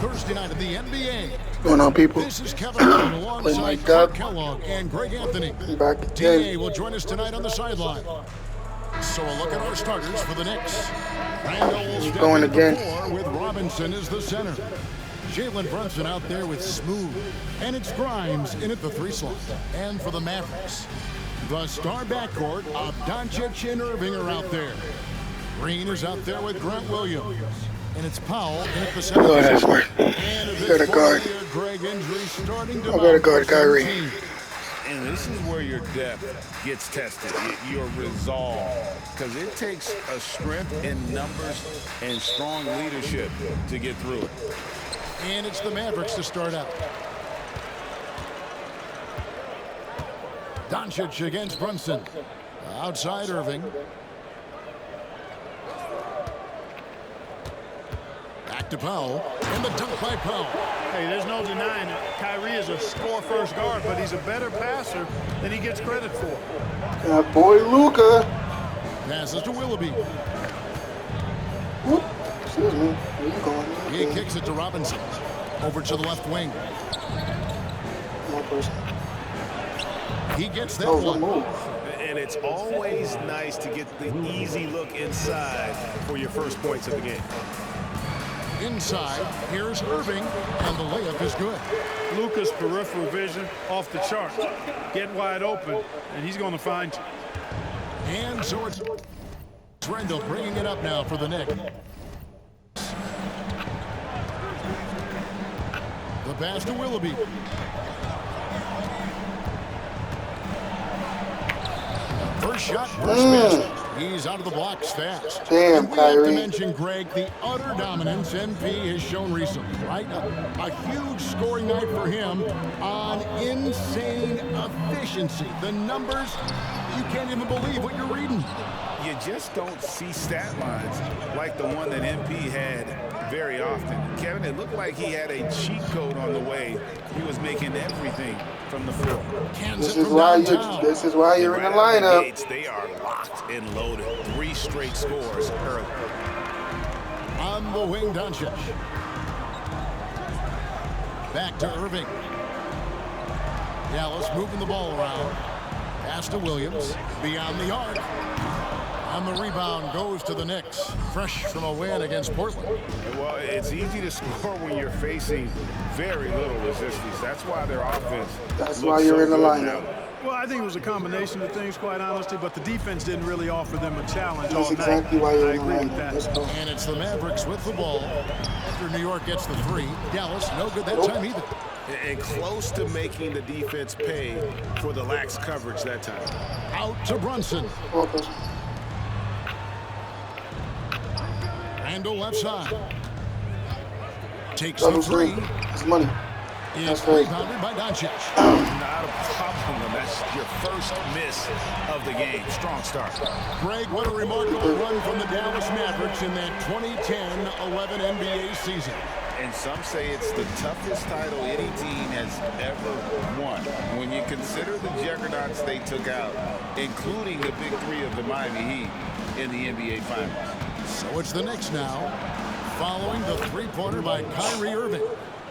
Thursday night of the NBA. What's going on, people? This is Kevin Allen alongside Clark Kellogg and Greg Anthony. Back TA will join us tonight on the sideline. So a look at our starters for the Knicks. Randall will step going in again. the floor with Robinson as the center. Jalen Brunson out there with Smooth. And it's Grimes in at the 3 slot. And for the Mavericks, the star backcourt of Doncic and Irving are out there. Green is out there with Grant Williams. And it's Powell in at the 7 Oh, that's slot. right. And You gotta guard. Greg injury starting to I gotta guard Kyrie. And this is where your depth gets tested, your resolve. Because it takes a strength in numbers and strong leadership to get through it. And it's the Mavericks to start out. Doncic against Brunson. Outside Irving. Back to Powell. And the dunk by Powell. Hey, there's no denying it. Kyrie is a score-first guard, but he's a better passer than he gets credit for. That boy Luka. Passes to Willoughby. Whoop. Excuse me. Where you going? He kicks it to Robinson. Over to the left wing. No person. He gets that Oh, one. move. And it's always nice to get the easy look inside for your first points of the game. Inside, here's Irving, and the layup is good. Luka's peripheral vision off the chart. Get wide open, and he's going to find you. And so it's Randall bringing it up now for the Knicks. The pass to Willoughby. First shot, first miss. He's out of the blocks fast. Damn, and we have to Kyrie. mention, Greg, the utter dominance MP has shown recently, right? A huge scoring night for him on insane efficiency. The numbers, you can't even believe what you're reading. You just don't see stat lines like the one that MP had very often. Kevin, it looked like he had a cheat code on the way. He was making everything from the floor. This is why you're in the lineup. Gates, they are locked and loaded. 3 straight scores early. On the wing, Doncic. Back to Irving. Dallas moving the ball around. Pass to Williams. Beyond the arc. And the rebound goes to the Knicks. Fresh from a win against Portland. Well, it's easy to score when you're facing very little resistance. That's why their offense That's looks why you're so in the good lineup. now. Well, I think it was a combination of things, quite honestly, but the defense didn't really offer them a challenge all That's night. exactly why you're I in the agree with lineup. that. Let's go. And it's the Mavericks with the ball. After New York gets the 3. Dallas, no good that time either. And close to making the defense pay for the lax coverage that time. Out to Brunson. Focus. Randall left side. Takes Double the 3. three. It's money. It's That's right. rebounded by Doncic. Not a problem when that's your first miss of the game. Strong start. Greg, what a remarkable run from the Dallas Mavericks in that 2010-11 NBA season. And some say it's the toughest title any team has ever won. When you consider the juggernauts they took out, including the big 3 of the Miami Heat in the NBA Finals. So it's the Knicks now, following the 3-pointer by Kyrie Irving.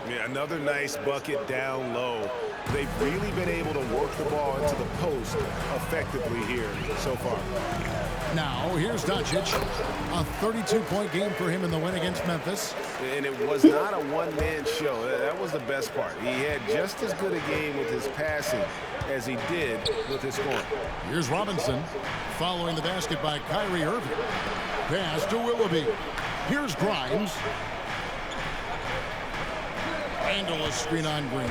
Yeah, another nice bucket down low. They've really been able to work the ball into the post effectively here so far. Now, here's Doncic. A 32-point game for him in the win against Memphis. And it was not a one-man show. That was the best part. He had just as good a game with his passing as he did with his scoring. Here's Robinson, following the basket by Kyrie Irving. Pass to Willoughby. Here's Grimes. Randall a screen on Green.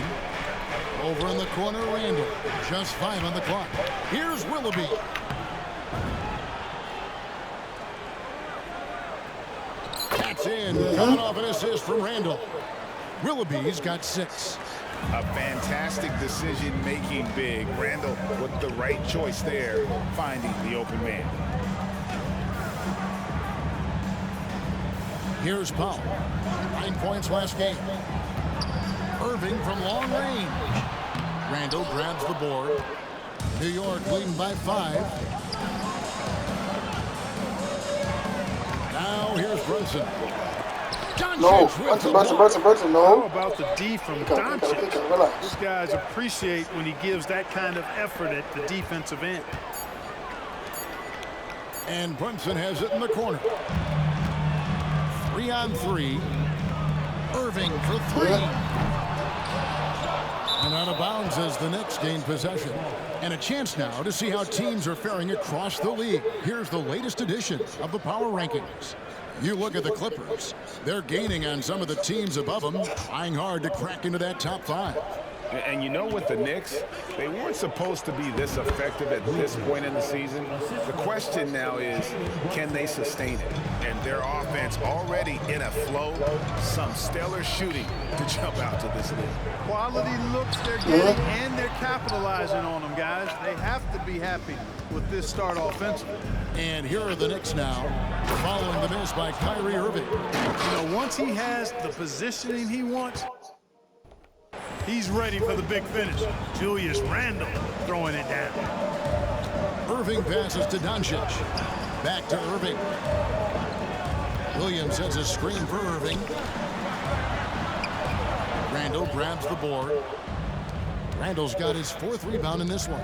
Over in the corner, Randall. Just 5 on the clock. Here's Willoughby. That's in. Coming off an assist from Randall. Willoughby's got 6. A fantastic decision-making big. Randall with the right choice there, finding the open man. Here's Powell. 9 points last game. Irving from long range. Randall grabs the board. New York leading by 5. Now here's Brunson. No, Doncic with the Brunson, block. How no. about the D from Pick up, Doncic? relax. These guys appreciate when he gives that kind of effort at the defensive end. And Brunson has it in the corner. 3-on-3. Irving for three. And out of bounds as the Knicks gain possession. And a chance now to see how teams are faring across the league. Here's the latest edition of the Power Rankings. You look at the Clippers. They're gaining on some of the teams above them, trying hard to crack into that top 5. And you know what, the Knicks, they weren't supposed to be this effective at this point in the season. The question now is, can they sustain it? And their offense already in a flow, some stellar shooting to jump out to this league. Quality looks they're getting, and they're capitalizing on them, guys. They have to be happy with this start offensively. And here are the Knicks now, following the miss by Kyrie Irving. You know, once he has the positioning he wants, he's ready for the big finish. Julius Randle throwing it down. Irving passes to Doncic. Back to Irving. Williams sends a screen for Irving. Randle grabs the board. Randle's got his 4th rebound in this one.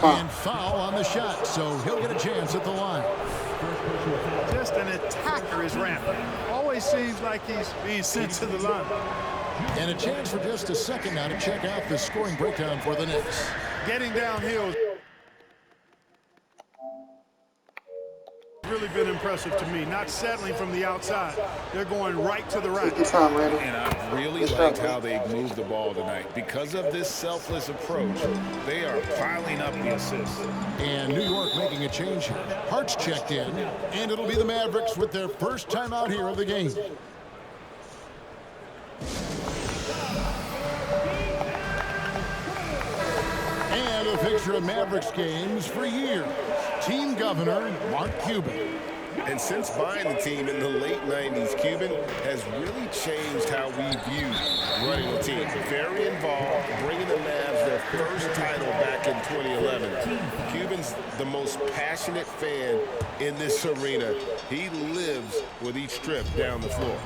And foul on the shot, so he'll get a chance at the line. Just an attacker is Randle. Always seems like he's being sent to the line. And a chance for just a second now to check out the scoring breakdown for the Knicks. Getting downhill really been impressive to me. Not settling from the outside. They're going right to the rack. Good time, Randall. And I really liked how they moved the ball tonight. Because of this selfless approach, they are piling up the assists. And New York making a change here. Hart's checked in, and it'll be the Mavericks with their first time out here of the game. And a picture of Mavericks games for years. Team governor, Mark Cuban. And since buying the team in the late 90s, Cuban has really changed how we view running the team. Very involved, bringing the Mavs their first title back in 2011. Cuban's the most passionate fan in this arena. He lives with each trip down the floor.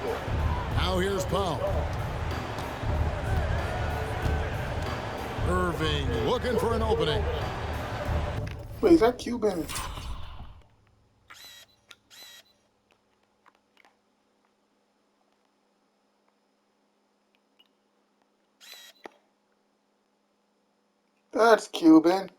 Now here's Paul. Irving looking for an opening. Wait, is that Cuban? That's Cuban.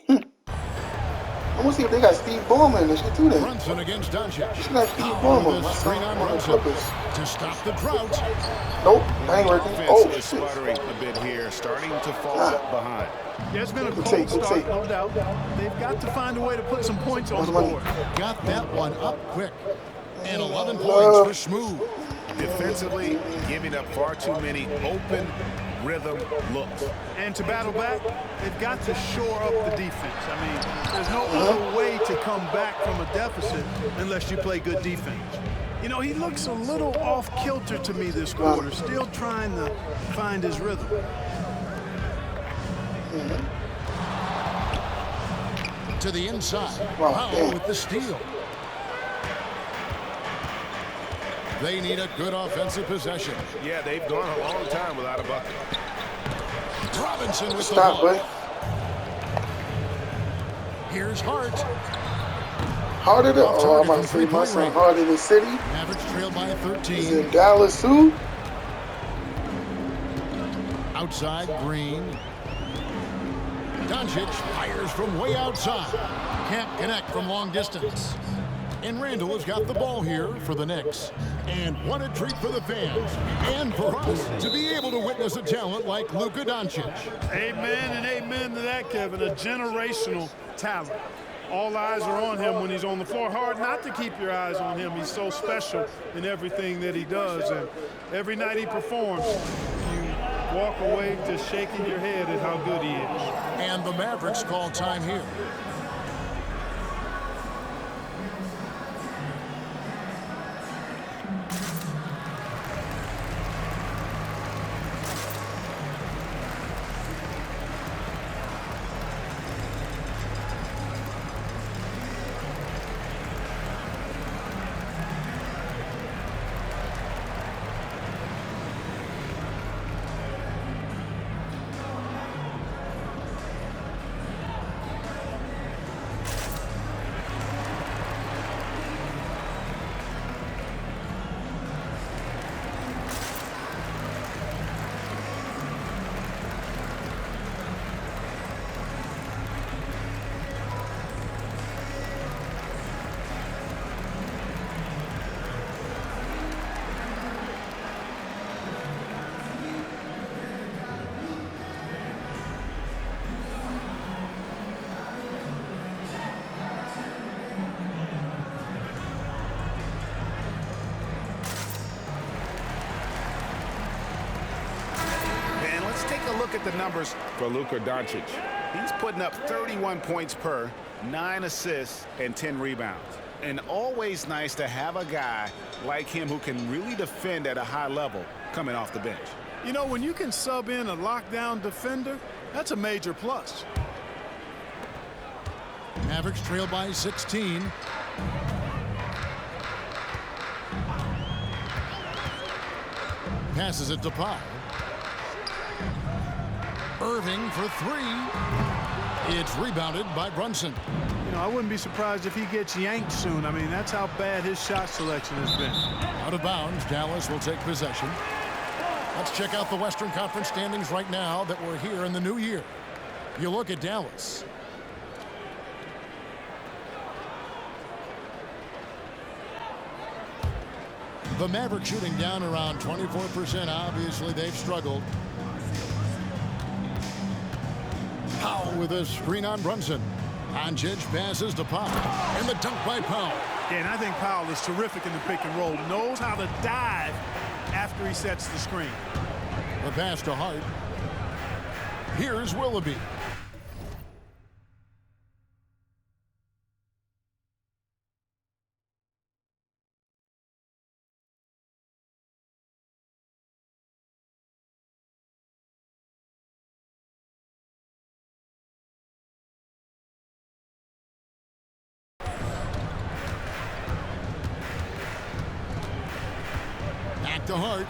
I want to see if they got Steve Ballmer and shit too there. Brunson against Doncic. She got Steve Ballmer. The screen on Brunson to stop the drought. Nope, that ain't working. Offense Oh, is shit. sputtering a bit here, starting to fall behind. There's been a Good cold take, good start, take. no doubt. They've got to find a way to put some points on the Where's the board. Got that one up quick. And 11 points for Smooth. Defensively, giving up far too many open rhythm looks. And to battle back, they've got to shore up the defense. I mean, there's no other way to come back from a deficit unless you play good defense. You know, he looks a little off kilter to me this quarter, still trying to find his rhythm. To the inside. Wow, Powell damn. with the steal. They need a good offensive possession. Yeah, they've gone a long time without a bucket. Robinson with Stop, the boy. ball. Here's Hart. Harder than, Off oh, I'm target about to from say my three-point son range. harder than City. Mavericks trail by He's 13. in Dallas too. Outside, Green. Doncic fires from way outside. Can't connect from long distance. And Randle has got the ball here for the Knicks. And what a treat for the fans. And for us to be able to witness a talent like Luka Doncic. Amen and amen to that, Kevin. A generational talent. All eyes are on him when he's on the floor. Hard not to keep your eyes on him. He's so special in everything that he does. And every night he performs, you walk away just shaking your head at how good he is. And the Mavericks call time here. take a look at the numbers for Luka Doncic. He's putting up 31 points per, 9 assists, and 10 rebounds. And always nice to have a guy like him who can really defend at a high level coming off the bench. You know, when you can sub in a lockdown defender, that's a major plus. Mavericks trail by 16. Passes it to Powell. Irving for three. It's rebounded by Brunson. You know, I wouldn't be surprised if he gets yanked soon. I mean, that's how bad his shot selection has been. Out of bounds, Dallas will take possession. Let's check out the Western Conference standings right now that we're here in the new year. You look at Dallas. The Mavericks shooting down around 24%. Obviously, they've struggled. Powell with a screen on Brunson. Doncic passes to Powell. And the dunk by Powell. Yeah, and I think Powell is terrific in the pick and roll. Knows how to dive after he sets the screen. The pass to Hart. Here's Willoughby. Back to Hart.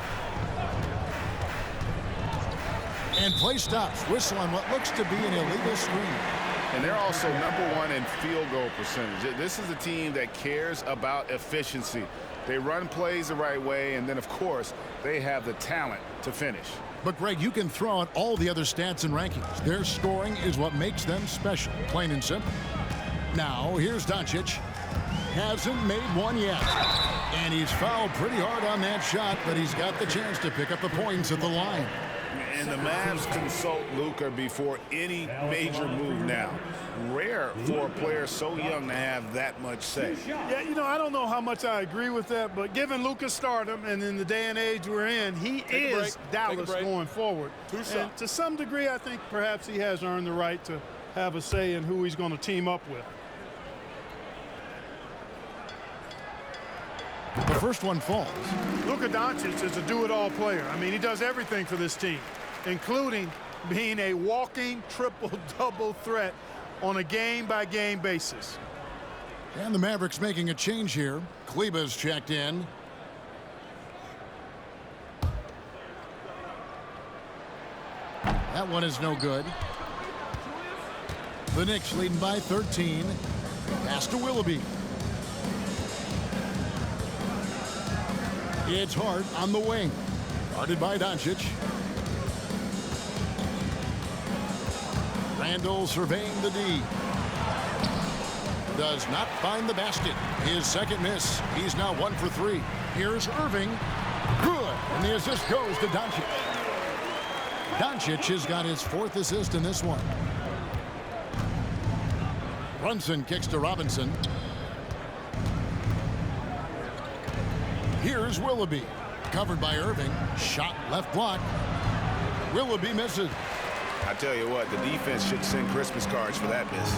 And play stops. Whistle on what looks to be an illegal screen. And they're also #1 in field goal percentage. This is a team that cares about efficiency. They run plays the right way, and then, of course, they have the talent to finish. But, Greg, you can throw out all the other stats and rankings. Their scoring is what makes them special, plain and simple. Now, here's Doncic. Hasn't made one yet. And he's fouled pretty hard on that shot, but he's got the chance to pick up the points at the line. And the Mavs consult Luka before any major move now. Rare for a player so young to have that much say. Yeah, you know, I don't know how much I agree with that, but given Luka's stardom and in the day and age we're in, he is Dallas going forward. And to some degree, I think perhaps he has earned the right to have a say in who he's going to team up with. The first one falls. Luka Doncic is a do-it-all player. I mean, he does everything for this team, including being a walking triple-double threat on a game-by-game basis. And the Mavericks making a change here. Kleba's checked in. That one is no good. The Knicks leading by 13. Pass to Willoughby. It's Hart on the wing. Guarded by Doncic. Randall surveying the D. Does not find the basket. His second miss. He's now 1 for 3. Here's Irving. Good. And the assist goes to Doncic. Doncic has got his 4th assist in this one. Brunson kicks to Robinson. Here's Willoughby. Covered by Irving. Shot left block. Willoughby misses. I tell you what, the defense should send Christmas cards for that miss.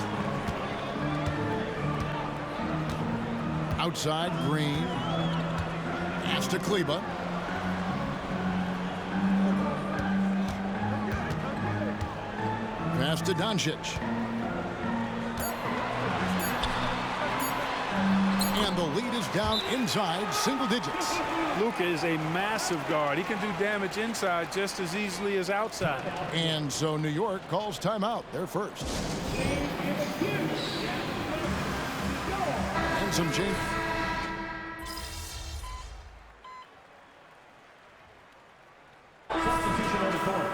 Outside, Green. Pass to Kleba. Pass to Doncic. And the lead is down inside single digits. Luka is a massive guard. He can do damage inside just as easily as outside. And so New York calls timeout. They're first. And some change. Substitution on the court.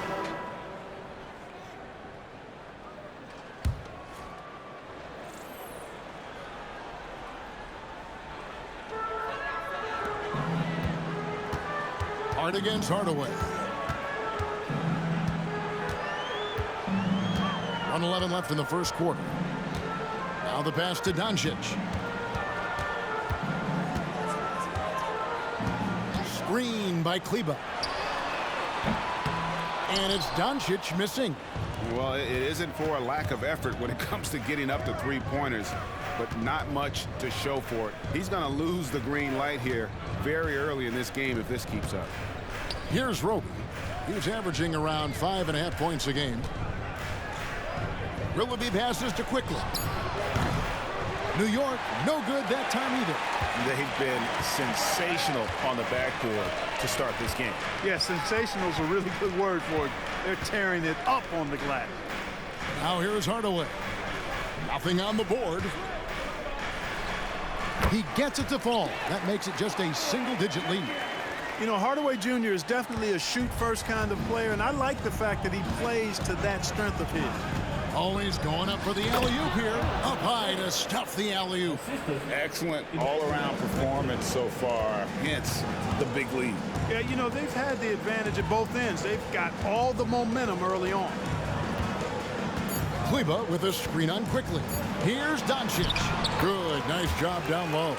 Hart against Hardaway. 1:11 left in the first quarter. Now the pass to Doncic. Screen by Kleba. And it's Doncic missing. Well, it isn't for a lack of effort when it comes to getting up to three-pointers, but not much to show for it. He's going to lose the green light here very early in this game if this keeps up. Here's Roby. He's averaging around 5.5 points a game. Willoughby passes to Quickly. New York, no good that time either. They've been sensational on the backboard to start this game. Yeah, sensational is a really good word for it. They're tearing it up on the glass. Now here's Hardaway. Nothing on the board. He gets it to fall. That makes it just a single-digit lead. You know, Hardaway Jr. is definitely a shoot-first kind of player, and I like the fact that he plays to that strength of his. Always going up for the alley-oop here. Up high to stuff the alley-oop. Excellent all-around performance so far against the big lead. Yeah, you know, they've had the advantage at both ends. They've got all the momentum early on. Kleba with a screen on Quickly. Here's Doncic. Good, nice job down low.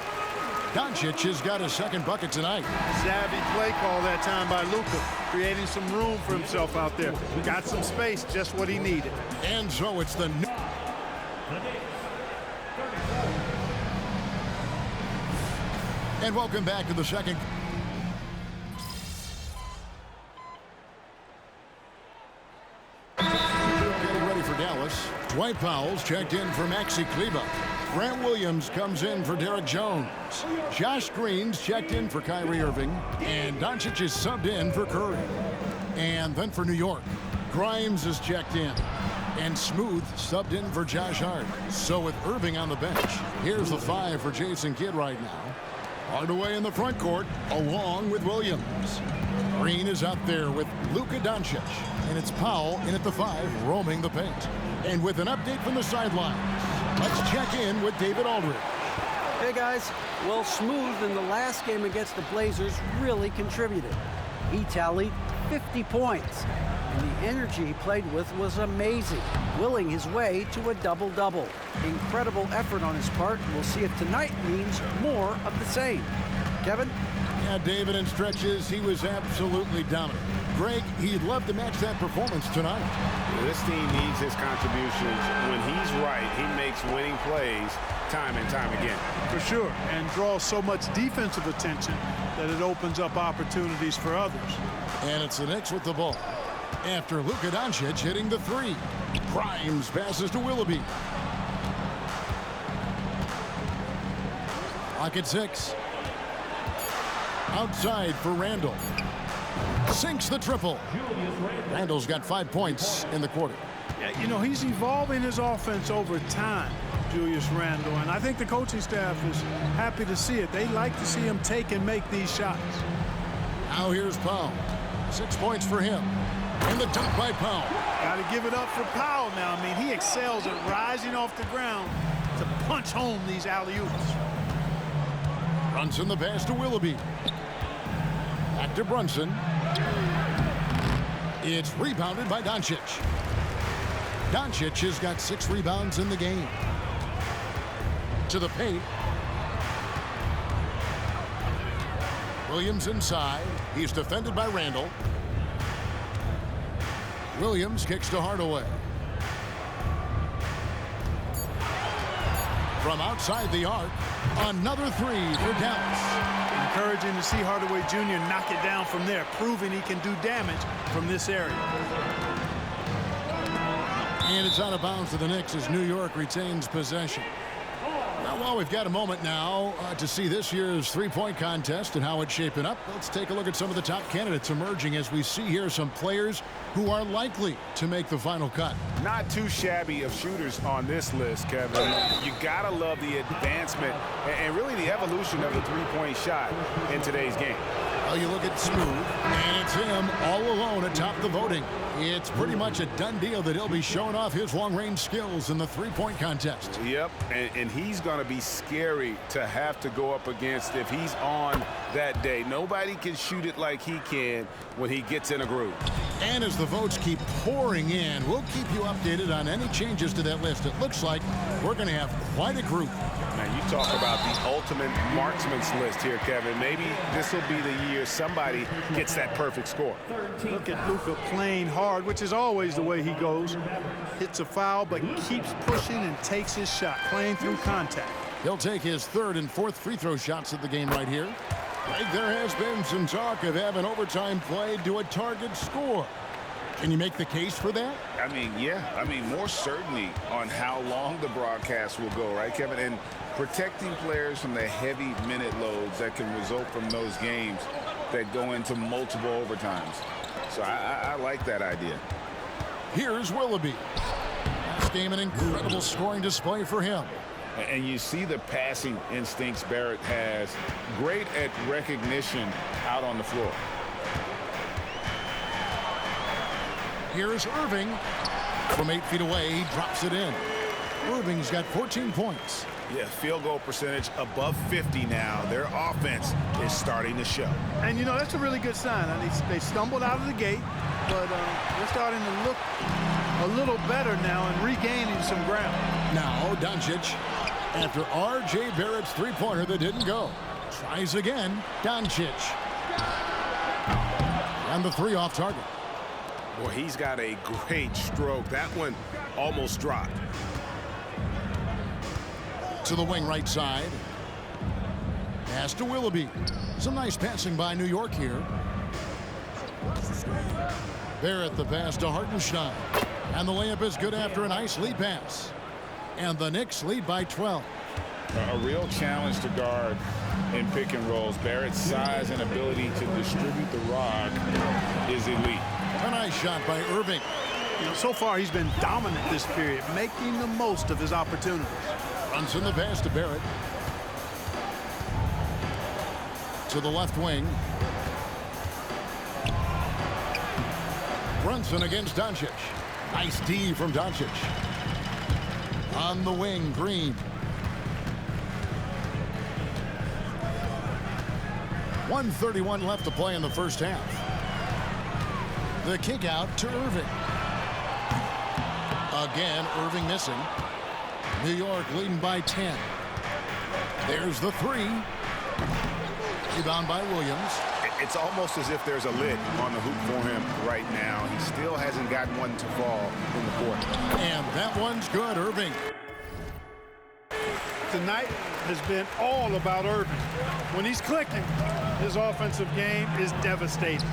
Doncic has got his second bucket tonight. Savvy play call that time by Luka, creating some room for himself out there. Got some space, just what he needed. And so it's the new. And welcome back to the second. Getting ready for Dallas. Dwight Powell's checked in for Maxi Kleba. Grant Williams comes in for Derek Jones. Josh Green's checked in for Kyrie Irving. And Doncic is subbed in for Curry. And then for New York, Grimes is checked in. And Smooth subbed in for Josh Hart. So with Irving on the bench, here's the 5 for Jason Kidd right now. Hardaway in the front court, along with Williams. Green is out there with Luka Doncic. And it's Powell in at the 5, roaming the paint. And with an update from the sidelines, let's check in with David Aldridge. Hey guys, well, Smooth in the last game against the Blazers really contributed. He tallied 50 points, and the energy he played with was amazing, willing his way to a double-double. Incredible effort on his part. We'll see if tonight means more of the same. Kevin? Yeah, David, in stretches, he was absolutely dominant. Greg, he'd love to match that performance tonight. This team needs his contributions. When he's right, he makes winning plays time and time again. For sure, and draws so much defensive attention that it opens up opportunities for others. And it's the Knicks with the ball. After Luka Doncic hitting the 3. Grimes passes to Willoughby. Clock at 6. Outside for Randall. Sinks the triple. Randall's got 5 points in the quarter. Yeah, you know, he's evolving his offense over time, Julius Randle, and I think the coaching staff is happy to see it. They like to see him take and make these shots. Now here's Powell. 6 points for him. And the dunk by Powell. Got to give it up for Powell now. I mean, he excels at rising off the ground to punch home these alley-oops. Brunson the pass to Willoughby. Back to Brunson. It's rebounded by Doncic. Doncic has got 6 rebounds in the game. To the paint. Williams inside. He's defended by Randall. Williams kicks to Hardaway. From outside the arc, another 3 for Dallas. Encouraging to see Hardaway Jr. knock it down from there, proving he can do damage from this area. And it's out of bounds to the Knicks as New York retains possession. Well, we've got a moment now to see this year's three-point contest and how it's shaping up. Let's take a look at some of the top candidates emerging as we see here some players who are likely to make the final cut. Not too shabby of shooters on this list, Kevin. You gotta love the advancement and really the evolution of the three-point shot in today's game. Well, you look at Smooth, and it's him all alone atop the voting. It's pretty much a done deal that he'll be showing off his long-range skills in the three-point contest. Yep, and he's going to be scary to have to go up against if he's on that day. Nobody can shoot it like he can when he gets in a groove. And as the votes keep pouring in, we'll keep you updated on any changes to that list. It looks like we're going to have quite a group. Man, you talk about the ultimate marksman's list here, Kevin. Maybe this will be the year somebody gets that perfect score. Look at Luka playing hard, which is always the way he goes. Hits a foul, but keeps pushing and takes his shot, playing through contact. He'll take his third and fourth free throw shots of the game right here. Like there has been some talk of having overtime played to a target score. Can you make the case for that? I mean, yeah. I mean, more certainly on how long the broadcast will go, right, Kevin? And protecting players from the heavy minute loads that can result from those games that go into multiple overtimes. So I like that idea. Here's Willoughby. Last game, an incredible scoring display for him. And you see the passing instincts Barrett has. Great at recognition out on the floor. Here's Irving. From 8 feet away, he drops it in. Irving's got 14 points. Yeah, field goal percentage above 50 now. Their offense is starting to show. And, you know, that's a really good sign. I mean, they stumbled out of the gate, but they're starting to look a little better now and regaining some ground. Now, Doncic, after R.J. Barrett's three-pointer that didn't go, tries again. Doncic. And the three off target. Boy, he's got a great stroke. That one almost dropped. To the wing right side. Pass to Willoughby. Some nice passing by New York here. Barrett the pass to Hartenstein. And the layup is good after a nice lead pass. And the Knicks lead by 12. A real challenge to guard in pick and rolls. Barrett's size and ability to distribute the rock is elite. A nice shot by Irving. You know, so far he's been dominant this period, making the most of his opportunities. Runs in the pass to Barrett. To the left wing. Brunson against Doncic. Nice D from Doncic. On the wing, Green. 1:31 left to play in the first half. The kick out to Irving. Again, Irving missing. New York leading by 10. There's the three. Rebound by Williams. It's almost as if there's a lid on the hoop for him right now. He still hasn't gotten one to fall in the fourth. And that one's good, Irving. Tonight has been all about Irving. When he's clicking, his offensive game is devastating.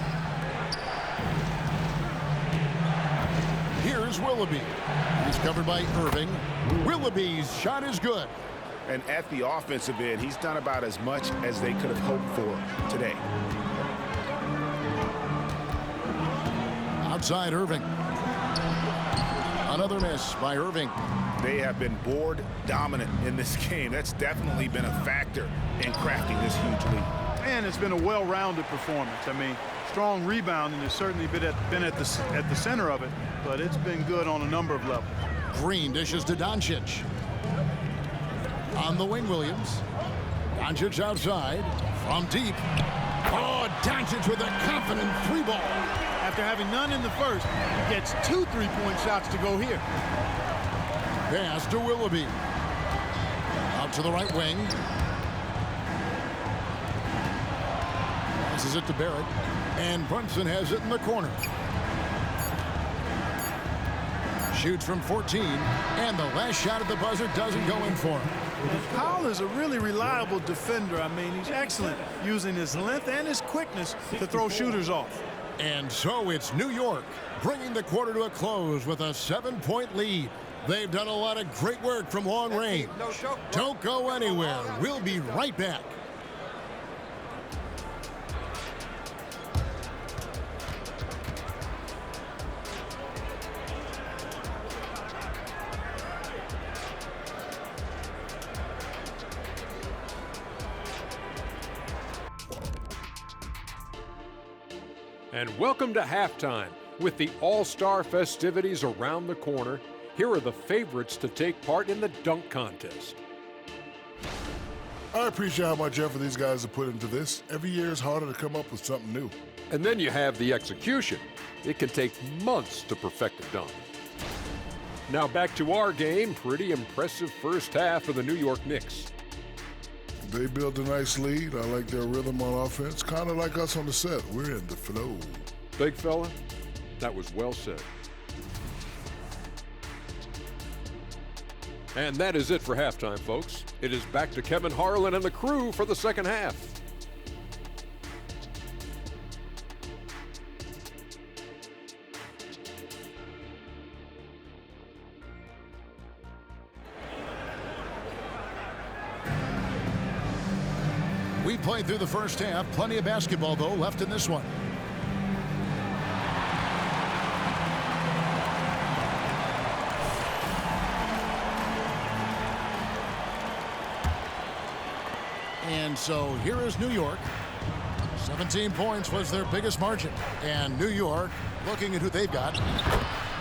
Here's Willoughby. He's covered by Irving. Willoughby's shot is good. And at the offensive end, he's done about as much as they could have hoped for today. Outside Irving. Another miss by Irving. They have been board dominant in this game. That's definitely been a factor in crafting this huge lead. And it's been a well-rounded performance. I mean, strong rebounding has certainly been at the center of it, but it's been good on a number of levels. Green dishes to Doncic. On the wing, Williams. Doncic outside. From deep. Oh, Doncic with a confident three ball. After having none in the first, he gets 2 3-point shots to go here. Pass to Willoughby. Out to the right wing. Passes it to Barrett. And Brunson has it in the corner. Shoots from 14. And the last shot at the buzzer doesn't go in for him. And Powell is a really reliable defender. I mean, he's excellent using his length and his quickness to throw shooters off. And so it's New York bringing the quarter to a close with a 7-point lead. They've done a lot of great work from long range. Don't go anywhere. We'll be right back. And welcome to halftime. With the All-Star festivities around the corner, here are the favorites to take part in the dunk contest. I appreciate how much effort these guys have put into this. Every year is harder to come up with something new. And then you have the execution. It can take months to perfect a dunk. Now back to our game. Pretty impressive first half of the New York Knicks. They built a nice lead. I like their rhythm on offense. Kind of like us on the set. We're in the flow. Big fella, that was well said. And that is it for halftime, folks. It is back to Kevin Harlan and the crew for the second half. We played through the first half. Plenty of basketball, though, left in this one. And so here is New York. 17 points was their biggest margin. And New York, looking at who they've got.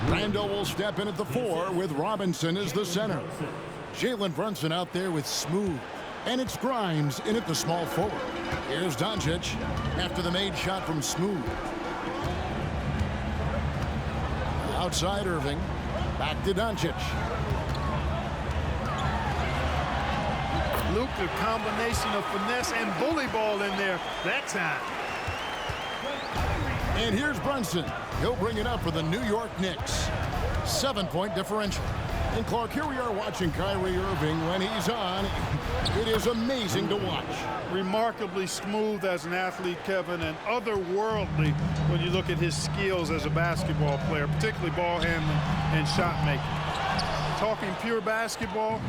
Randall will step in at the 4 with Robinson as the center. Jalen Brunson out there with Smooth. And it's Grimes in at the small forward. Here's Doncic after the made shot from Smooth. Outside Irving. Back to Doncic. Luke, a combination of finesse and bully ball in there that time. And here's Brunson. He'll bring it up for the New York Knicks. 7-point differential. And Clark, here we are watching Kyrie Irving when he's on. It is amazing to watch. Remarkably smooth as an athlete, Kevin, and otherworldly when you look at his skills as a basketball player, particularly ball handling and shot making. Talking pure basketball,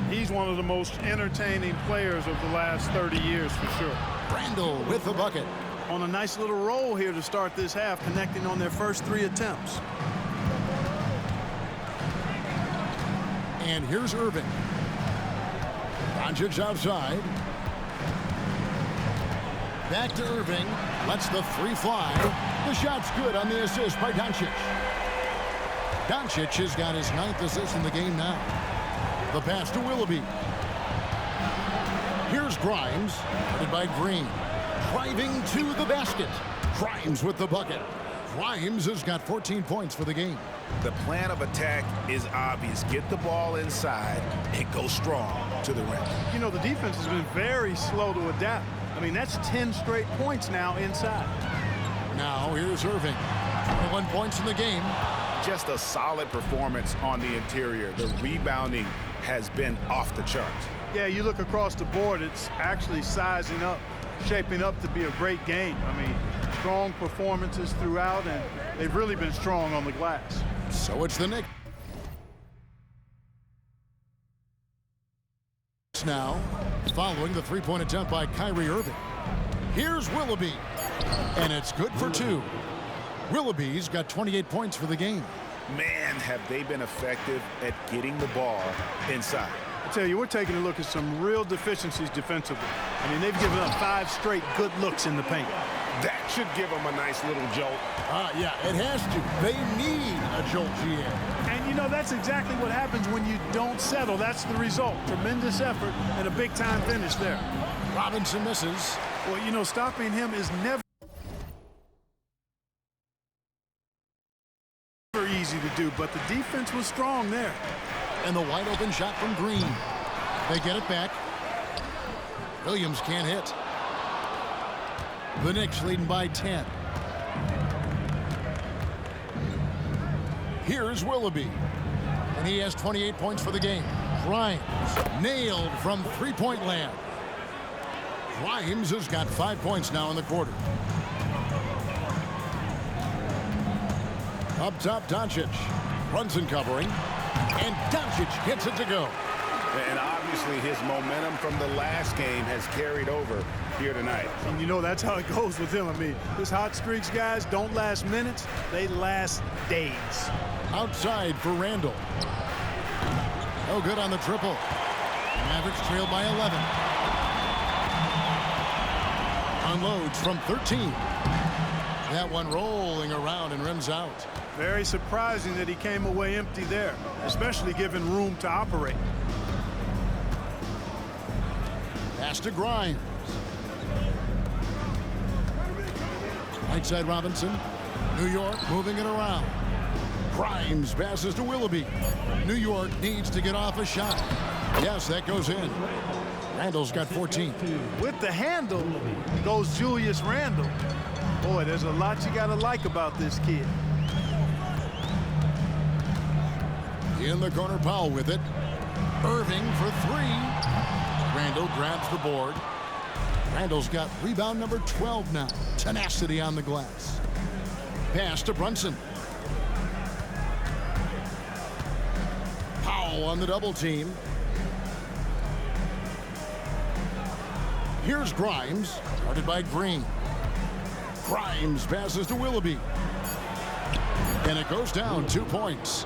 he's one of the most entertaining players of the last 30 years for sure. Randall with the bucket. On a nice little roll here to start this half, connecting on their first 3 attempts. And here's Irving. Doncic outside. Back to Irving. Lets the 3 fly. The shot's good on the assist by Doncic. Doncic has got his 9th assist in the game now. The pass to Willoughby. Here's Grimes, guarded by Green. Driving to the basket. Grimes with the bucket. Grimes has got 14 points for the game. The plan of attack is obvious. Get the ball inside and go strong to the rim. You know, the defense has been very slow to adapt. I mean, that's 10 straight points now inside. Now here's Irving. 21 points in the game. Just a solid performance on the interior. The rebounding has been off the charts. Yeah, you look across the board, it's actually sizing up, shaping up to be a great game. I mean, strong performances throughout, and they've really been strong on the glass. So it's the Knicks now, following the 3-point attempt by Kyrie Irving. Here's Willoughby, and it's good for 2. Willoughby's got 28 points for the game. Man, have they been effective at getting the ball inside. I tell you, we're taking a look at some real deficiencies defensively. I mean, they've given up 5 straight good looks in the paint. That should give them a nice little jolt. Yeah, it has to. They need a jolt, GM. And, you know, that's exactly what happens when you don't settle. That's the result. Tremendous effort and a big-time finish there. Robinson misses. Well, you know, stopping him is never easy to do, but the defense was strong there. And the wide-open shot from Green. They get it back. Williams can't hit. The Knicks leading by 10. Here's Willoughby. And he has 28 points for the game. Grimes nailed from 3-point land. Grimes has got 5 points now in the quarter. Up top, Doncic. Brunson covering. And Doncic gets it to go. And obviously his momentum from the last game has carried over here tonight. And you know, that's how it goes with him. I mean, his hot streaks, guys, don't last minutes. They last days. Outside for Randall. No good on the triple. Mavericks trail by 11. Unloads from 13. That one rolling around and rims out. Very surprising that he came away empty there, especially given room to operate. Pass to Grimes. Right side Robinson. New York moving it around. Grimes passes to Willoughby. New York needs to get off a shot. Yes, that goes in. Randall's got 14. With the handle goes Julius Randle. Boy, there's a lot you got to like about this kid. In the corner, Powell with it. Irving for 3. Randall grabs the board. Randall's got rebound number 12 now. Tenacity on the glass. Pass to Brunson. Powell on the double team. Here's Grimes, guarded by Green. Grimes passes to Willoughby. And it goes down 2 points.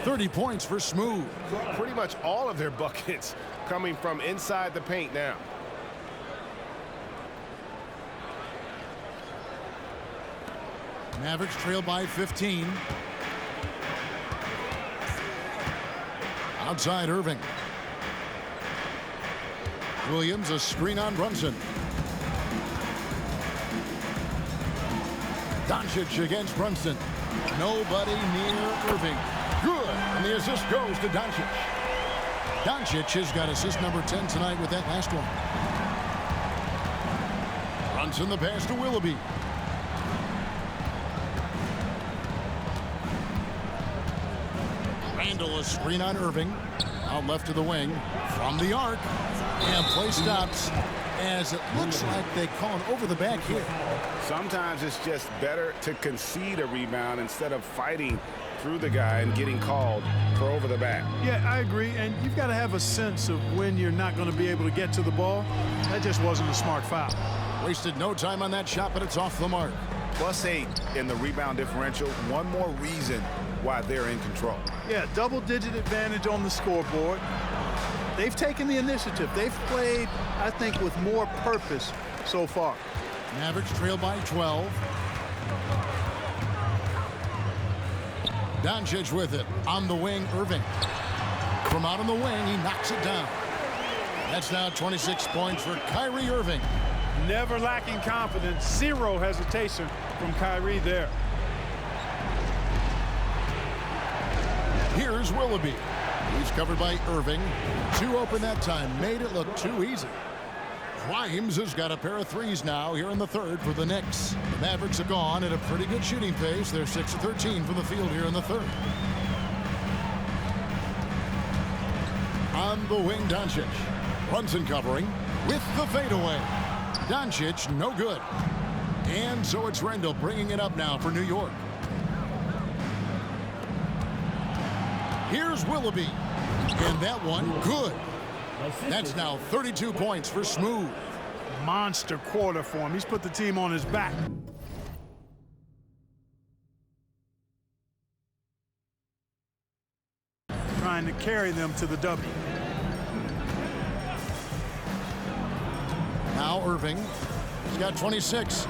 30 points for Smooth. Pretty much all of their buckets coming from inside the paint now. Mavericks trail by 15. Outside Irving. Williams, a screen on Brunson. Doncic against Brunson. Nobody near Irving. Good. And the assist goes to Doncic. Doncic has got assist number 10 tonight with that last one. Brunson the pass to Willoughby. Randall a screen on Irving. Out left to the wing. From the arc. And play stops as it looks like they call an over the back here. Sometimes it's just better to concede a rebound instead of fighting through the guy and getting called for over the back. Yeah, I agree. And you've got to have a sense of when you're not going to be able to get to the ball. That just wasn't a smart foul. Wasted no time on that shot, but it's off the mark. +8 in the rebound differential. One more reason why they're in control. Yeah, double-digit advantage on the scoreboard. They've taken the initiative. They've played, I think, with more purpose so far. Mavericks trail by 12. Doncic with it. On the wing, Irving. From out on the wing, he knocks it down. That's now 26 points for Kyrie Irving. Never lacking confidence. Zero hesitation from Kyrie there. Here's Willoughby. He's covered by Irving. 2 open that time. Made it look too easy. Grimes has got a pair of threes now here in the third for the Knicks. The Mavericks have gone at a pretty good shooting pace. They're 6 of 13 from the field here in the third. On the wing, Doncic. Brunson covering with the fadeaway. Doncic, no good. And so it's Randall bringing it up now for New York. Here's Willoughby. And that one, good. That's now 32 points for Smooth. Monster quarter for him. He's put the team on his back. Trying to carry them to the W. Now Irving. He's got 26.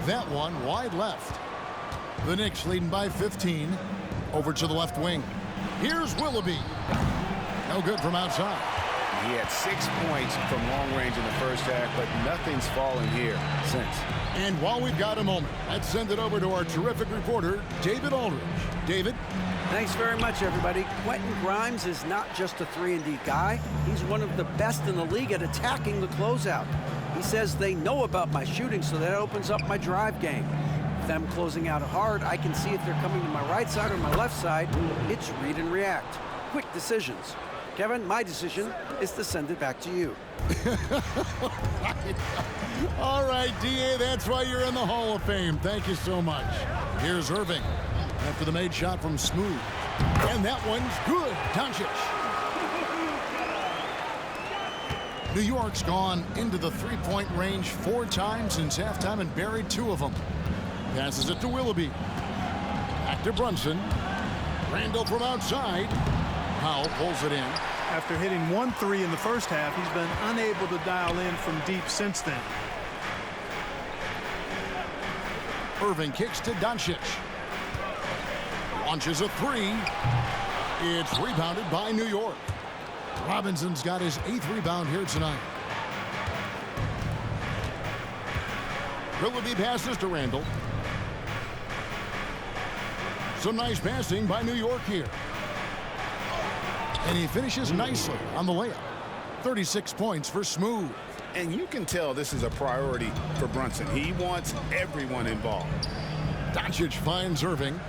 That one wide left. The Knicks leading by 15. Over to the left wing. Here's Willoughby. No good from outside. He had 6 points from long range in the first half, but nothing's fallen here since. And while we've got a moment, let's send it over to our terrific reporter, David Aldridge. David? Thanks very much, everybody. Quentin Grimes is not just a 3-and-D guy. He's one of the best in the league at attacking the closeout. He says they know about my shooting, so that opens up my drive game. If them closing out hard, I can see if they're coming to my right side or my left side. It's read and react. Quick decisions. Kevin, my decision is to send it back to you. All right, D.A., that's why you're in the Hall of Fame. Thank you so much. Here's Irving after the made shot from Smooth. And that one's good. Doncic. New York's gone into the three-point range 4 times since halftime and buried 2 of them. Passes it to Willoughby. Back to Brunson. Randall from outside. Powell pulls it in. After hitting 1 3 in the first half, he's been unable to dial in from deep since then. Irving kicks to Doncic. Launches a 3. It's rebounded by New York. Robinson's got his 8th rebound here tonight. Willoughby passes to Randall. Some nice passing by New York here. And he finishes nicely on the layup. 36 points for Smooth. And you can tell this is a priority for Brunson. He wants everyone involved. Doncic finds Irving.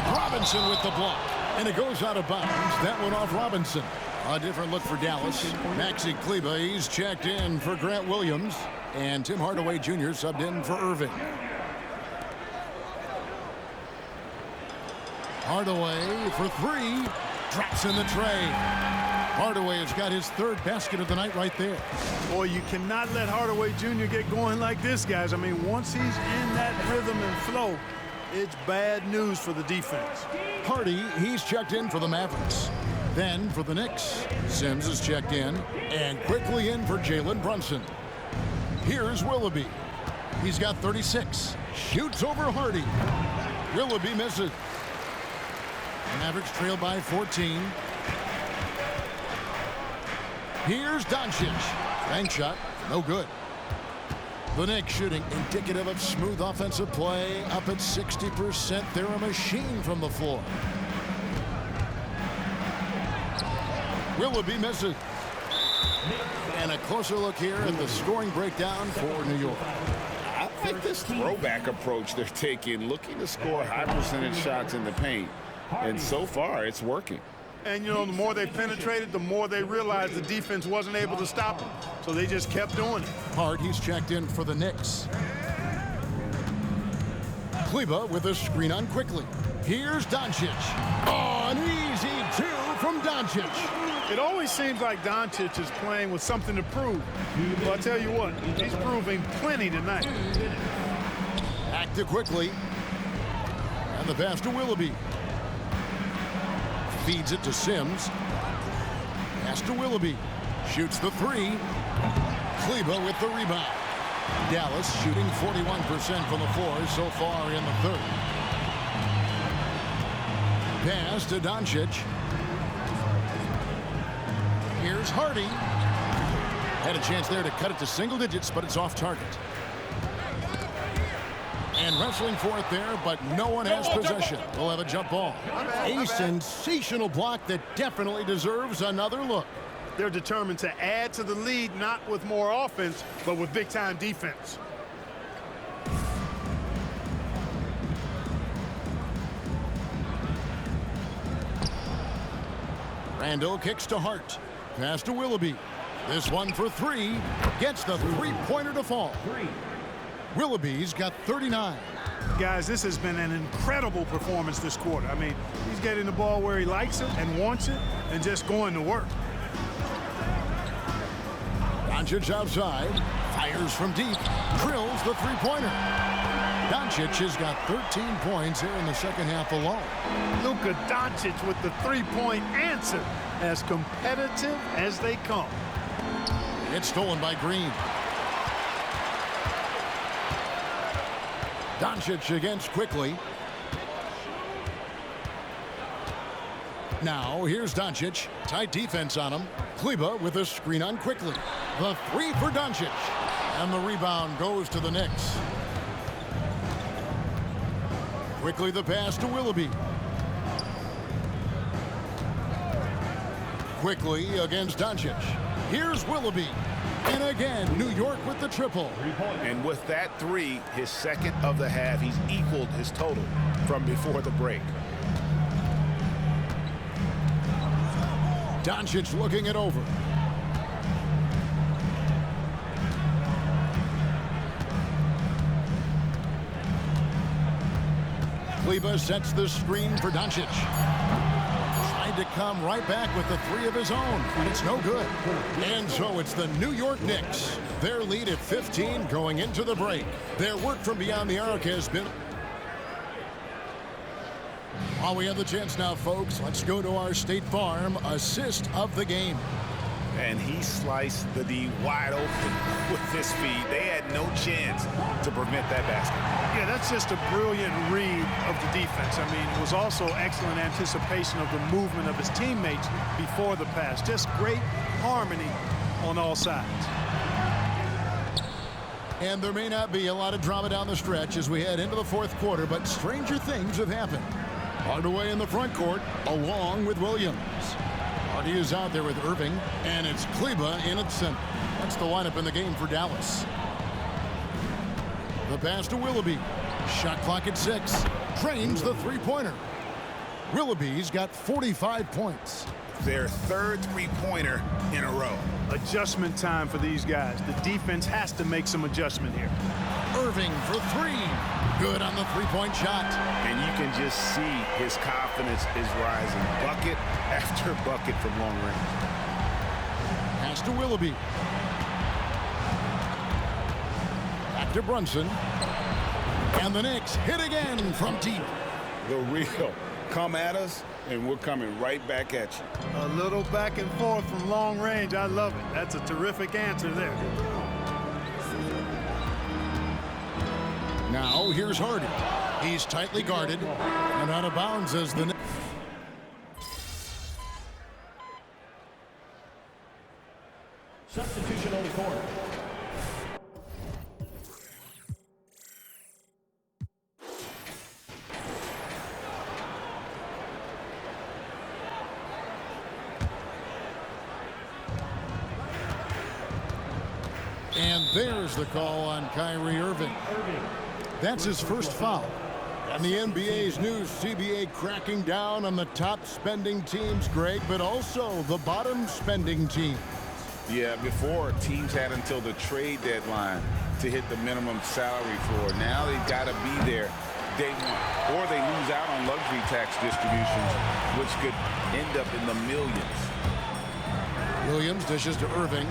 Robinson with the block. And it goes out of bounds. That one off Robinson. A different look for Dallas. Maxi Kleber, he's checked in for Grant Williams. And Tim Hardaway Jr. subbed in for Irving. Hardaway for three. Drops in the tray. Hardaway has got his third basket of the night right there. Boy, you cannot let Hardaway Jr. get going like this, guys. I mean, once he's in that rhythm and flow, it's bad news for the defense. Hardy, he's checked in for the Mavericks. Then for the Knicks, Sims is checked in and quickly in for Jalen Brunson. Here's Willoughby. He's got 36. Shoots over Hardy. Willoughby misses. The Mavericks trail by 14. Here's Doncic. Bank shot, no good. The Knicks shooting indicative of smooth offensive play, up at 60%. They're a machine from the floor. Willoughby misses. And a closer look here at the scoring breakdown for New York. I like this throwback approach they're taking, looking to score high percentage shots in the paint. And so far, it's working. And, you know, the more they penetrated, the more they realized the defense wasn't able to stop them. So they just kept doing it. Hart, he's checked in for the Knicks. Kleber with a screen on quickly. Here's Doncic. Oh, an easy two from Doncic. It always seems like Doncic is playing with something to prove. But I'll tell you what, he's proving plenty tonight. Back to quickly. And the pass to Willoughby. Feeds it to Sims. Pass to Willoughby. Shoots the three. Kleber with the rebound. Dallas shooting 41% from the floor so far in the third. Pass to Doncic. Here's Hardy. Had a chance there to cut it to single digits, but it's off target. And wrestling for it there, but no one has possession. We'll have a jump ball. A sensational block that definitely deserves another look. They're determined to add to the lead, not with more offense, but with big-time defense. Randall kicks to Hart. Pass to Willoughby. This one for three. Gets the three-pointer to fall. Willoughby's got 39. Guys, this has been an incredible performance this quarter. I mean, he's getting the ball where he likes it and wants it and just going to work. Doncic outside. Fires from deep. Drills the three-pointer. Doncic has got 13 points here in the second half alone. Luka Doncic with the three-point answer, as competitive as they come. It's stolen by Green. Doncic against quickly. Now here's Doncic. Tight defense on him. Kleber with a screen on quickly. The three for Doncic. And the rebound goes to the Knicks. Quickly the pass to Willoughby. Quickly against Doncic. Here's Willoughby. And again, New York with the triple. And with that three, his second of the half, he's equaled his total from before the break. Doncic looking it over. Kleber sets the screen for Doncic. Tried to come right back with the three of his own, but it's no good. And so it's the New York Knicks. Their lead at 15 going into the break. Their work from beyond the arc has been... While we have the chance now, folks, let's go to our State Farm assist of the game. And he sliced the D wide open with his feed. They had no chance to prevent that basket. Yeah, that's just a brilliant read of the defense. I mean, it was also excellent anticipation of the movement of his teammates before the pass. Just great harmony on all sides. And there may not be a lot of drama down the stretch as we head into the fourth quarter, but stranger things have happened. Hardaway in the front court, along with Williams. Hardy is out there with Irving, and it's Kleba in at center. That's the lineup in the game for Dallas. The pass to Willoughby. Shot clock at 6. Drains the three-pointer. Willoughby's got 45 points. Their third three-pointer in a row. Adjustment time for these guys. The defense has to make some adjustment here. Irving for 3. Good on the three-point shot. And you can just see his confidence is rising. Bucket after bucket from long range. Pass to Willoughby. Back to Brunson. And the Knicks hit again from deep. The real. Come at us, and we're coming right back at you. A little back and forth from long range. I love it. That's a terrific answer there. Now here's Hardy. He's tightly guarded and out of bounds as the Knicks. Substitution on the court. And there's the call on Kyrie Irving. That's his first foul. And the NBA's new CBA cracking down on the top spending teams, Greg, but also the bottom spending teams. Yeah, before teams had until the trade deadline to hit the minimum salary floor. Now they've got to be there day one, or they lose out on luxury tax distributions, which could end up in the millions. Williams dishes to Irving.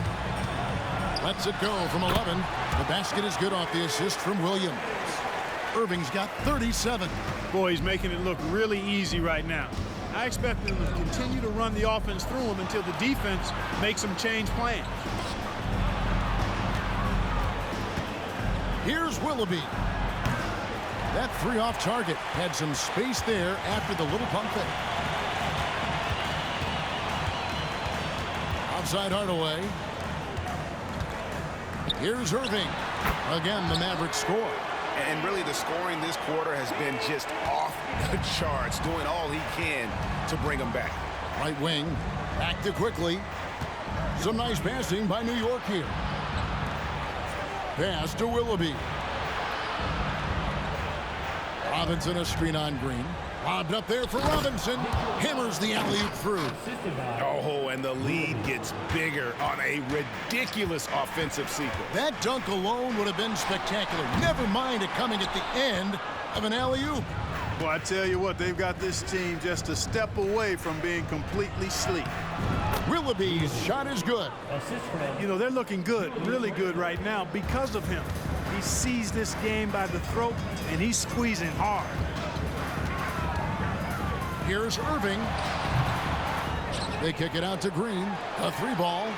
Lets it go from 11. The basket is good off the assist from Williams. Irving's got 37. Boy, he's making it look really easy right now. I expect them to continue to run the offense through him until the defense makes them change plans. Here's Willoughby. That 3 off target had some space there after the little pump fake. Outside Hardaway. Here's Irving. Again, the Mavericks score. And really, the scoring this quarter has been just off the charts, doing all he can to bring them back. Right wing, back to quickly. Some nice passing by New York here. Pass to Willoughby. Robinson a screen on Green. Lobbed up there for Robinson. Hammers the alley-oop through. Oh, and the lead gets bigger on a ridiculous offensive sequence. That dunk alone would have been spectacular. Never mind it coming at the end of an alley-oop. Well, I tell you what, they've got this team just a step away from being completely sleep. Willoughby's shot is good. You know, they're looking good, really good right now because of him. He sees this game by the throat, and he's squeezing hard. Here's Irving. They kick it out to Green. A 3-ball.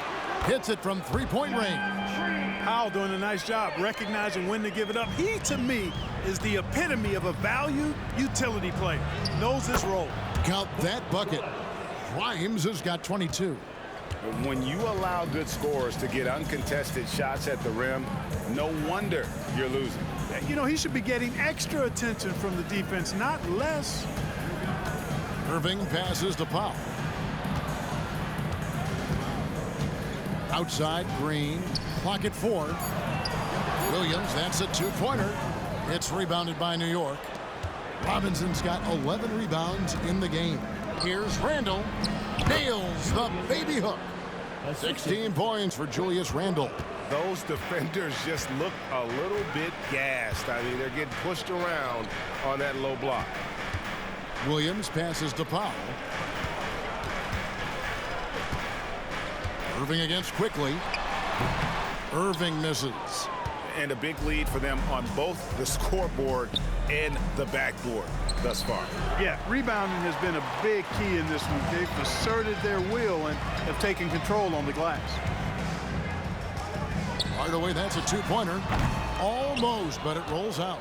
Hits it from three-point range. Powell doing a nice job recognizing when to give it up. He, to me, is the epitome of a value utility player. Knows his role. Count that bucket. Grimes has got 22. When you allow good scorers to get uncontested shots at the rim, no wonder you're losing. You know, he should be getting extra attention from the defense, not less. Irving passes to Powell. Outside, Green. Clock at 4. Williams, that's a 2-pointer. It's rebounded by New York. Robinson's got 11 rebounds in the game. Here's Randle. Nails the baby hook. 16 points for Julius Randle. Those defenders just look a little bit gassed. I mean, they're getting pushed around on that low block. Williams passes to Powell. Irving against quickly. Irving misses. And a big lead for them on both the scoreboard and the backboard thus far. Yeah, rebounding has been a big key in this one. They've asserted their will and have taken control on the glass. Hardaway, that's a 2-pointer. Almost, but it rolls out.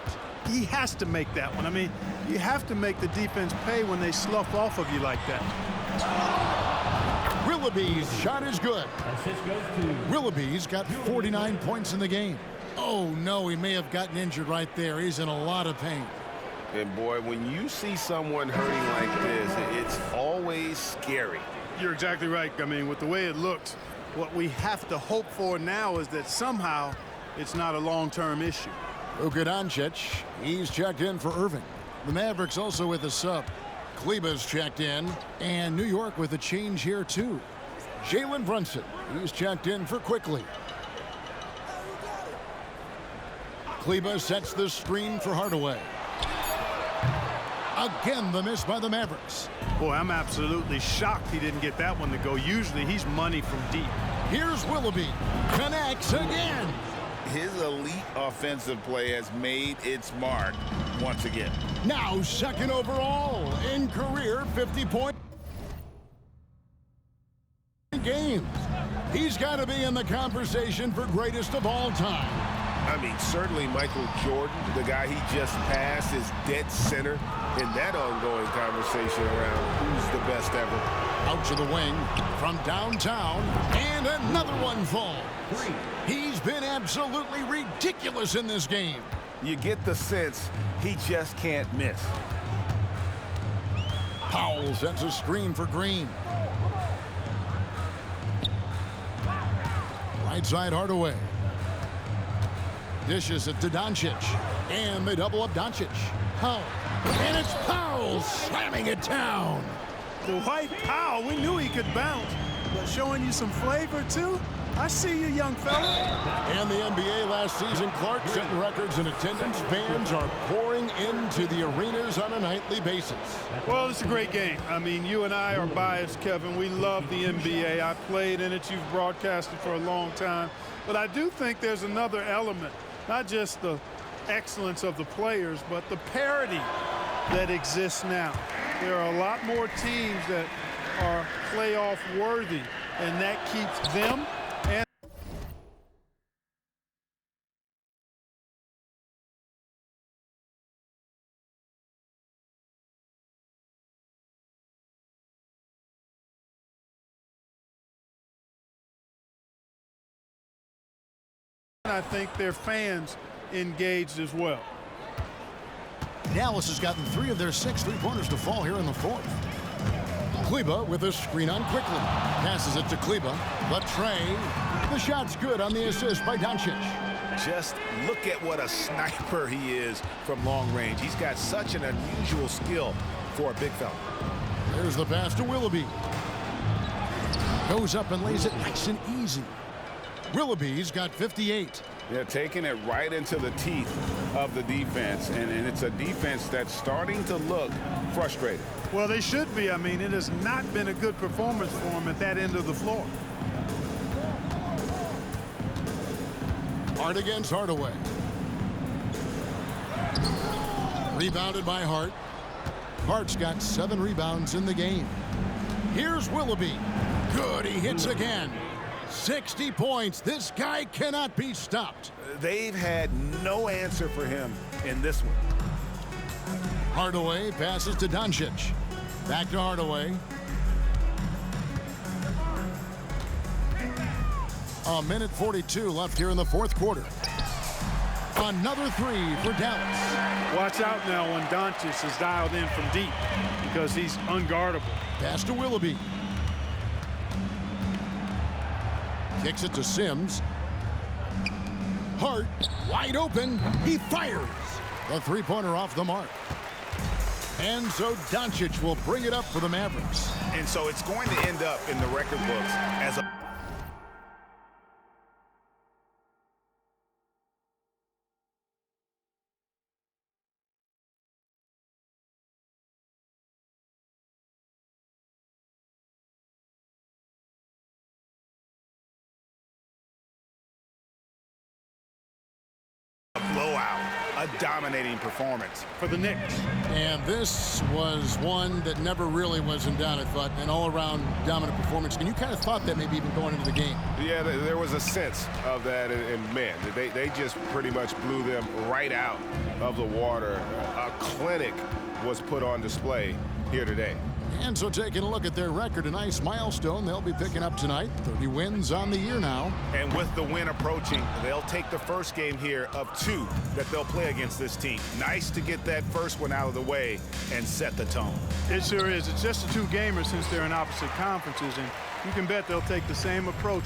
He has to make that one. I mean, you have to make the defense pay when they slough off of you like that. Willoughby's shot is good. Willoughby's got 49 points in the game. Oh, no, he may have gotten injured right there. He's in a lot of pain. And, boy, when you see someone hurting like this, it's always scary. You're exactly right. I mean, with the way it looks, what we have to hope for now is that somehow it's not a long-term issue. Luka Doncic, he's checked in for Irving. The Mavericks also with a sub. Kleba's checked in, and New York with a change here, too. Jalen Brunson, he's checked in for Quickly. Kleba sets the screen for Hardaway. Again, the miss by the Mavericks. Boy, I'm absolutely shocked he didn't get that one to go. Usually he's money from deep. Here's Willoughby. Connects again. His elite offensive play has made its mark once again. Now second overall in career 50-point games. He's got to be in the conversation for greatest of all time. I mean, certainly Michael Jordan, the guy he just passed, is dead center in that ongoing conversation around who's the best ever. Out to the wing from downtown, and another one falls. He's been absolutely ridiculous in this game. You get the sense he just can't miss. Powell sets a screen for Green. Right side Hardaway. Dishes it to Doncic. And they double up Doncic. Powell. And it's Powell slamming it down. Dwight Powell, we knew he could bounce, but showing you some flavor, too? I see you, young fella. And the NBA last season, Clark setting records in attendance. Fans are pouring into the arenas on a nightly basis. Well, it's a great game. I mean, you and I are biased, Kevin. We love the NBA. I played in it. You've broadcasted for a long time. But I do think there's another element, not just the excellence of the players, but the parity that exists now. There are a lot more teams that are playoff worthy, and that keeps them and I think their fans engaged as well. Dallas has gotten 3 of their 6 three-pointers to fall here in the fourth. Kleba with a screen on Quickly. Passes it to Kleba. The tray. The shot's good on the assist by Doncic. Just look at what a sniper he is from long range. He's got such an unusual skill for a big fella. There's the pass to Willoughby. Goes up and lays it nice and easy. Willoughby's got 58. Yeah, taking it right into the teeth of the defense, and it's a defense that's starting to look frustrated. Well, they should be. I mean, it has not been a good performance for them at that end of the floor. Hart against Hardaway. Rebounded by Hart. Hart's got 7 rebounds in the game. Here's Willoughby. Good, he hits again. 60 points. This guy cannot be stopped. They've had no answer for him in this one. Hardaway passes to Doncic. Back to Hardaway. A minute 42 left here in the fourth quarter. Another 3 for Dallas. Watch out now when Doncic is dialed in from deep because he's unguardable. Pass to Willoughby. Kicks it to Sims. Hart, wide open. He fires. The three-pointer off the mark. And so Doncic will bring it up for the Mavericks. And so it's going to end up in the record books as a blowout, a dominating performance For the Knicks. And this was one that never really was in doubt, I thought, an all-around dominant performance. And you kind of thought that maybe even going into the game. Yeah, there was a sense of that, and man, they just pretty much blew them right out of the water. A clinic was put on display here today. And so taking a look at their record, a nice milestone they'll be picking up tonight. 30 wins on the year now. And with the win approaching, they'll take the first game here of 2 that they'll play against this team. Nice to get that first one out of the way and set the tone. It sure is. It's just a 2-gamer since they're in opposite conferences, and you can bet they'll take the same approach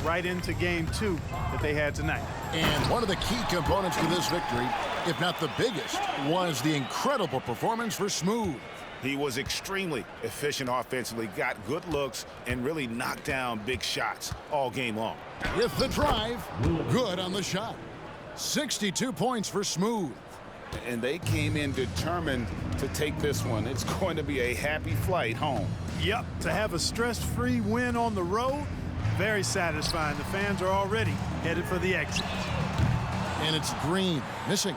right into game 2 that they had tonight. And one of the key components to this victory, if not the biggest, was the incredible performance for Smooth. He was extremely efficient offensively, got good looks, and really knocked down big shots all game long. With the drive, good on the shot. 62 points for Smooth. And they came in determined to take this one. It's going to be a happy flight home. Yep, to have a stress-free win on the road, very satisfying. The fans are already headed for the exit. And it's Green, missing.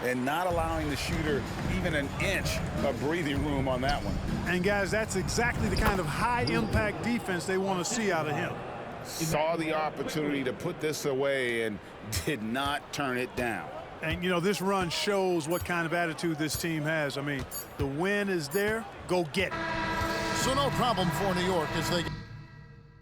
And not allowing the shooter even an inch of breathing room on that one. And guys, that's exactly the kind of high-impact defense they want to see out of him. Saw the opportunity to put this away and did not turn it down. And, you know, this run shows what kind of attitude this team has. I mean, the win is there. Go get it. So no problem for New York as they